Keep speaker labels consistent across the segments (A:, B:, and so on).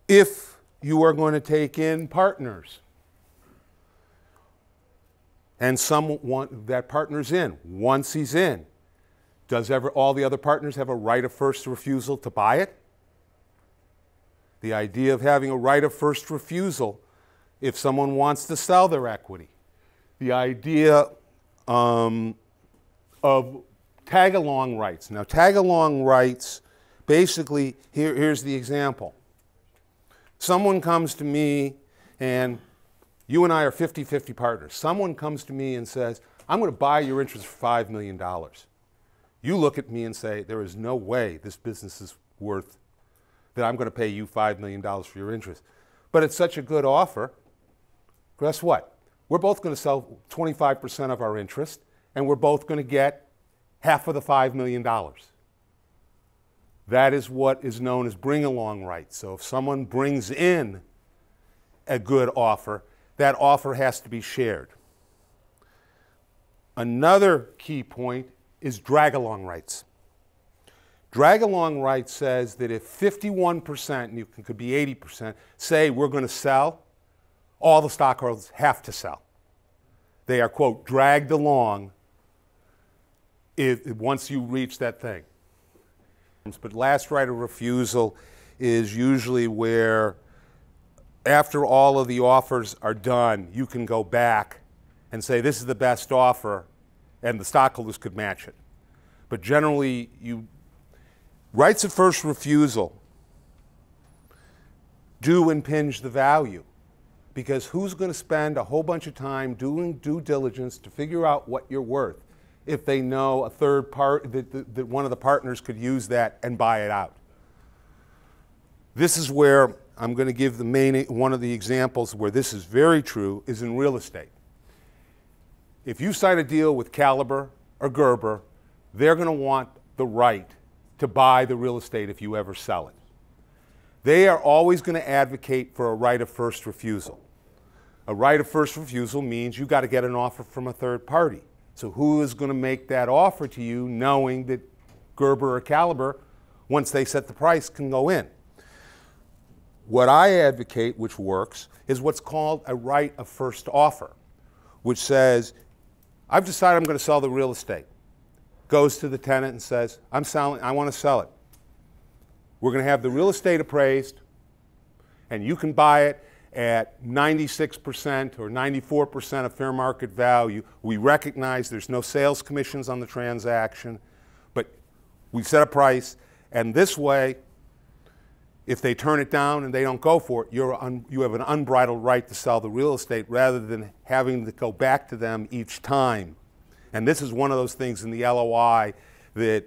A: If you are going to take in partners, and that partner's in, once he's in, does all the other partners have a right of first refusal to buy it? The idea of having a right of first refusal if someone wants to sell their equity. The idea of tag-along rights. Now, tag-along rights, basically, here's the example. Someone comes to me, and you and I are 50-50 partners. Someone comes to me and says, I'm going to buy your interest for $5 million. You look at me and say, there is no way this business is worth that I'm going to pay you $5 million for your interest. But it's such a good offer. Guess what? We're both going to sell 25% of our interest, and we're both going to get half of the $5 million. That is what is known as bring-along rights. So if someone brings in a good offer, that offer has to be shared. Another key point is drag-along rights. Drag-along rights says that if 51%, and it could be 80%, say we're going to sell, all the stockholders have to sell. They are, quote, dragged along once you reach that thing. But last right of refusal is usually where, after all of the offers are done, you can go back and say, this is the best offer, and the stockholders could match it. But generally, rights of first refusal do impinge the value, because who's going to spend a whole bunch of time doing due diligence to figure out what you're worth if they know a third part that one of the partners could use that and buy it out? This is where I'm going to give one of the examples where this is very true is in real estate. If you sign a deal with Caliber or Gerber, they're going to want the right to buy the real estate if you ever sell it. They are always going to advocate for a right of first refusal. A right of first refusal means you've got to get an offer from a third party. So who is going to make that offer to you knowing that Gerber or Caliber, once they set the price, can go in? What I advocate, which works, is what's called a right of first offer, which says, I've decided I'm going to sell the real estate. Goes to the tenant and says, I want to sell it. We're going to have the real estate appraised, and you can buy it at 96% or 94% of fair market value. We recognize there's no sales commissions on the transaction, but we set a price, and this way, if they turn it down and they don't go for it, you have an unbridled right to sell the real estate rather than having to go back to them each time. And this is one of those things in the LOI that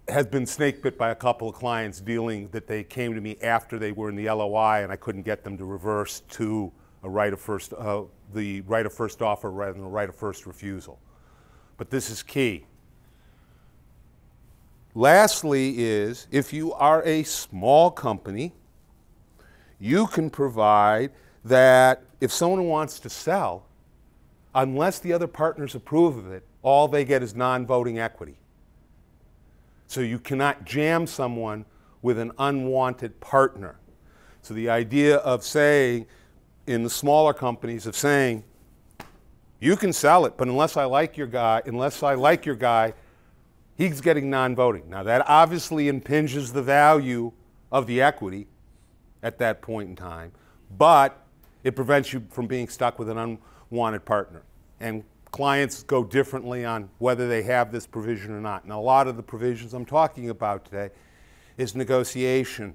A: has been snake bit by a couple of clients that they came to me after they were in the LOI and I couldn't get them to reverse to a right of first, the right of first offer rather than a right of first refusal. But this is key. Lastly is, if you are a small company, you can provide that if someone wants to sell, unless the other partners approve of it, all they get is non-voting equity. So you cannot jam someone with an unwanted partner. So the idea of saying, in the smaller companies, of saying, you can sell it, but unless I like your guy, he's getting non-voting. Now that obviously impinges the value of the equity at that point in time, but it prevents you from being stuck with an unwanted partner. And clients go differently on whether they have this provision or not. Now, a lot of the provisions I'm talking about today is negotiation